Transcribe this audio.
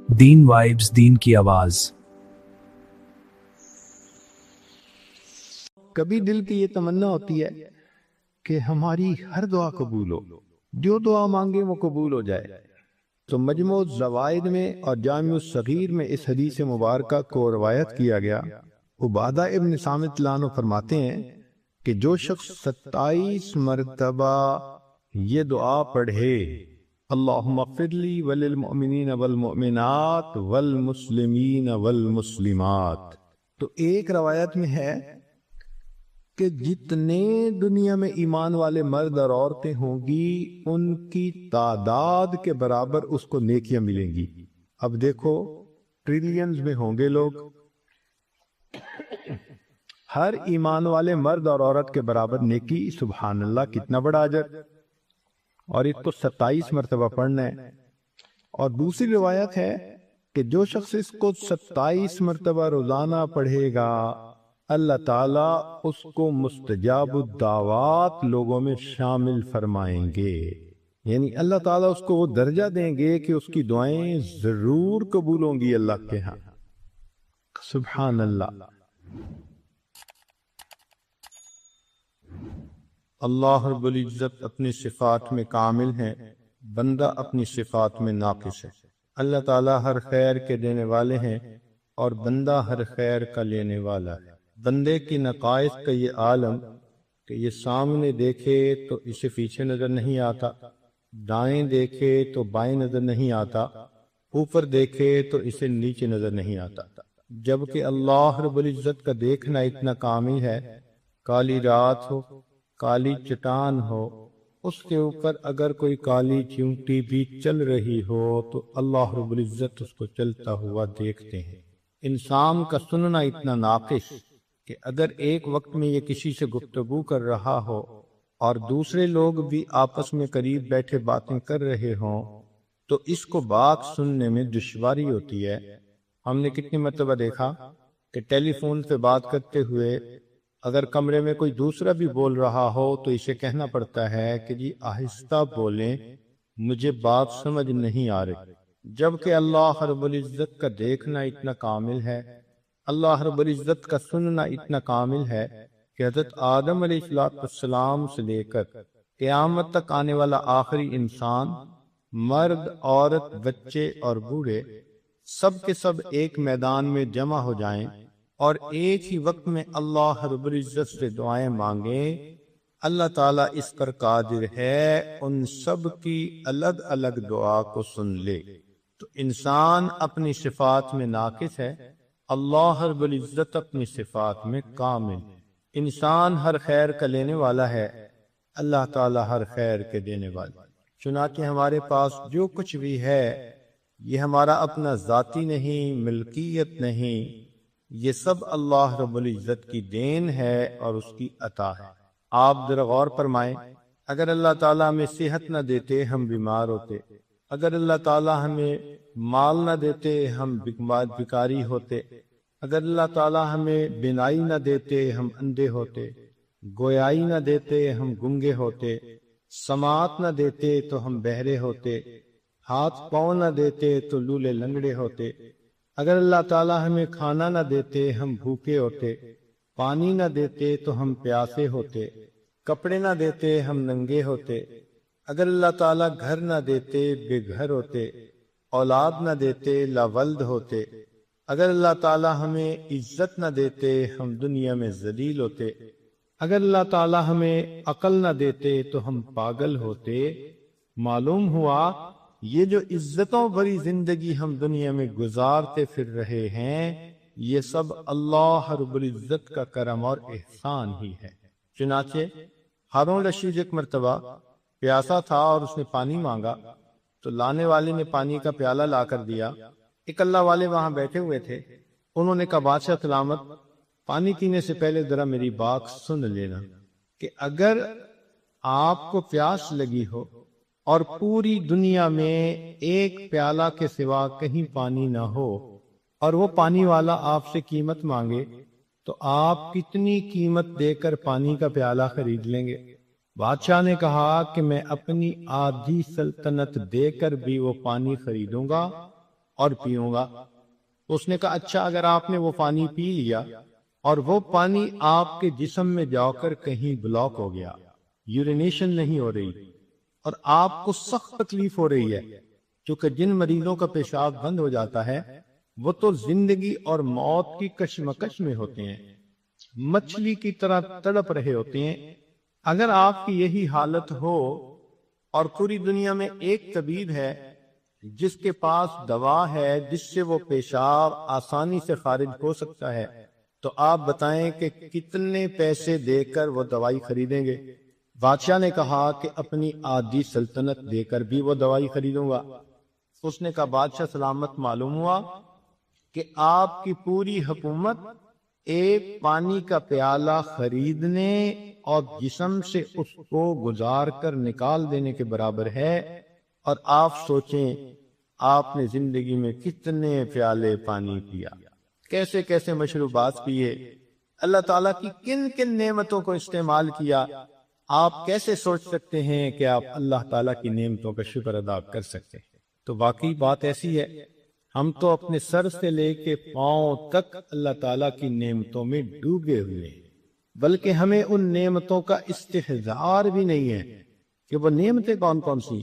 دین vibes, دین کی آواز۔ کبھی دل کی یہ تمنا ہوتی ہے کہ ہماری ہر دعا قبول ہو، جو دعا مانگے وہ قبول ہو جائے۔ تو مجموع الزوائد میں اور جامع الصغیر میں اس حدیث مبارکہ کو روایت کیا گیا۔ عبادہ ابن صامت عنہ فرماتے ہیں کہ جو شخص 27 مرتبہ یہ دعا پڑھے، اللہم اغفر لی وللمؤمنین والمؤمنات والمسلمین والمسلمات، تو ایک روایت میں ہے کہ جتنے دنیا میں ایمان والے مرد اور عورتیں ہوں گی ان کی تعداد کے برابر اس کو نیکیاں ملیں گی۔ اب دیکھو ٹریلینز میں ہوں گے لوگ، ہر ایمان والے مرد اور عورت کے برابر نیکی، سبحان اللہ کتنا بڑا اجر، اور اس کو 27 مرتبہ پڑھنا ہے۔ اور دوسری روایت ہے کہ جو شخص اس کو 27 مرتبہ روزانہ پڑھے گا، اللہ تعالیٰ اس کو مستجاب الدعوات لوگوں میں شامل فرمائیں گے، یعنی اللہ تعالیٰ اس کو وہ درجہ دیں گے کہ اس کی دعائیں ضرور قبول ہوں گی اللہ کے ہاں۔ سبحان اللہ۔ اللہ رب العزت اپنی صفات میں کامل ہے، بندہ اپنی صفات میں ناقص ہے۔ اللہ تعالیٰ ہر خیر کے دینے والے ہیں اور بندہ ہر خیر کا لینے والا ہے۔ بندے کی نقائص کا یہ عالم کہ یہ سامنے دیکھے تو اسے پیچھے نظر نہیں آتا، دائیں دیکھے تو بائیں نظر نہیں آتا، اوپر دیکھے تو اسے نیچے نظر نہیں آتا، جبکہ اللہ رب العزت کا دیکھنا اتنا کامل ہے۔ کالی رات ہو، کالی چٹان ہو، اس کے اوپر اگر کوئی کالی چیونٹی بھی چل رہی ہو تو اللہ رب العزت اس کو چلتا ہوا دیکھتے ہیں۔ انسان کا سننا اتنا ناقص کہ اگر ایک وقت میں یہ کسی سے گفتگو کر رہا ہو اور دوسرے لوگ بھی آپس میں قریب بیٹھے باتیں کر رہے ہوں تو اس کو بات سننے میں دشواری ہوتی ہے۔ ہم نے کتنی مرتبہ دیکھا کہ ٹیلی فون پہ بات کرتے ہوئے اگر کمرے میں کوئی دوسرا بھی بول رہا ہو تو اسے کہنا پڑتا ہے کہ جی آہستہ بولیں، مجھے بات سمجھ نہیں آ رہی، جبکہ اللہ رب العزت کا دیکھنا اتنا کامل ہے، اللہ رب العزت کا سننا اتنا کامل ہے کہ حضرت آدم علیہ السلام سے لے کر قیامت تک آنے والا آخری انسان، مرد، عورت، بچے اور بوڑھے، سب کے سب ایک میدان میں جمع ہو جائیں اور ایک ہی وقت میں اللہ رب العزت سے دعائیں مانگیں، اللہ تعالیٰ اس پر قادر ہے ان سب کی الگ الگ دعا کو سن لے۔ تو انسان اپنی صفات میں ناقص ہے، اللہ رب العزت اپنی صفات میں کامل۔ انسان ہر خیر کا لینے والا ہے، اللہ تعالیٰ ہر خیر کے دینے والا۔ چنانچہ ہمارے پاس جو کچھ بھی ہے یہ ہمارا اپنا ذاتی نہیں، ملکیت نہیں، یہ سب اللہ رب العزت کی دین ہے اور اس کی عطا ہے۔ آپ ذرا غور فرمائیں، اگر اللہ تعالیٰ ہمیں صحت نہ دیتے ہم بیمار ہوتے، اگر اللہ تعالیٰ ہمیں مال نہ دیتے ہم بھکاری ہوتے، اگر اللہ تعالیٰ ہمیں بینائی نہ دیتے ہم اندھے ہوتے، گویائی نہ دیتے ہم گنگے ہوتے، سماعت نہ دیتے تو ہم بہرے ہوتے، ہاتھ پاؤں نہ دیتے تو لولے لنگڑے ہوتے، اگر اللہ تعالیٰ ہمیں کھانا نہ دیتے ہم بھوکے ہوتے، پانی نہ دیتے تو ہم پیاسے ہوتے، کپڑے نہ دیتے ہم ننگے ہوتے، اگر اللہ تعالیٰ گھر نہ دیتے بے گھر ہوتے، اولاد نہ دیتے لا ولد ہوتے، اگر اللہ تعالیٰ ہمیں عزت نہ دیتے ہم دنیا میں ذلیل ہوتے، اگر اللہ تعالیٰ ہمیں عقل نہ دیتے تو ہم پاگل ہوتے۔ معلوم ہوا یہ جو عزتوں بھری زندگی ہم دنیا میں گزارتے پھر رہے ہیں یہ سب اللہ رب العزت کا کرم اور احسان ہی ہے۔ چنانچہ ہارون رشید ایک مرتبہ پیاسا تھا اور اس نے پانی مانگا تو لانے والے نے پانی کا پیالہ لا کر دیا۔ ایک اللہ والے وہاں بیٹھے ہوئے تھے، انہوں نے کہا بادشاہ سلامت، پانی پینے سے پہلے ذرا میری بات سن لینا کہ اگر آپ کو پیاس لگی ہو اور پوری دنیا میں ایک پیالہ کے سوا کہیں پانی نہ ہو اور وہ پانی والا آپ سے قیمت مانگے تو آپ کتنی قیمت دے کر پانی کا پیالہ خرید لیں گے؟ بادشاہ نے کہا کہ میں اپنی آدھی سلطنت دے کر بھی وہ پانی خریدوں گا اور پیوں گا۔ اس نے کہا اچھا اگر آپ نے وہ پانی پی لیا اور وہ پانی آپ کے جسم میں جا کر کہیں بلاک ہو گیا، یورینیشن نہیں ہو رہی اور آپ کو سخت تکلیف ہو رہی ہے، کیونکہ جن مریضوں کا پیشاب بند ہو جاتا ہے وہ تو زندگی اور موت کی کشمکش میں ہوتے ہیں، مچھلی کی طرح تڑپ رہے ہوتے ہیں۔ اگر آپ کی یہی حالت ہو اور پوری دنیا میں ایک طبیب ہے جس کے پاس دوا ہے جس سے وہ پیشاب آسانی سے خارج ہو سکتا ہے، تو آپ بتائیں کہ کتنے پیسے دے کر وہ دوائی خریدیں گے؟ بادشاہ نے کہا کہ اپنی آدھی سلطنت دے کر بھی وہ دوائی خریدوں گا۔ اس نے کہا بادشاہ سلامت، معلوم ہوا کہ آپ کی پوری حکومت ایک پانی کا پیالہ خریدنے اور جسم سے اس کو گزار کر نکال دینے کے برابر ہے، اور آپ سوچیں آپ نے زندگی میں کتنے پیالے پانی پیا، کیسے کیسے مشروبات پیے، اللہ تعالیٰ کی کن کن نعمتوں کو استعمال کیا۔ آپ کیسے سوچ سکتے ہیں کہ آپ اللہ تعالیٰ کی نعمتوں کا شکر ادا کر سکتے ہیں؟ تو واقعی بات ایسی ہے، ہم تو اپنے سر سے لے کے پاؤں تک اللہ تعالیٰ کی نعمتوں میں ڈوبے ہوئے ہیں، بلکہ ہمیں ان نعمتوں کا استحضار بھی نہیں ہے کہ وہ نعمتیں کون کون سی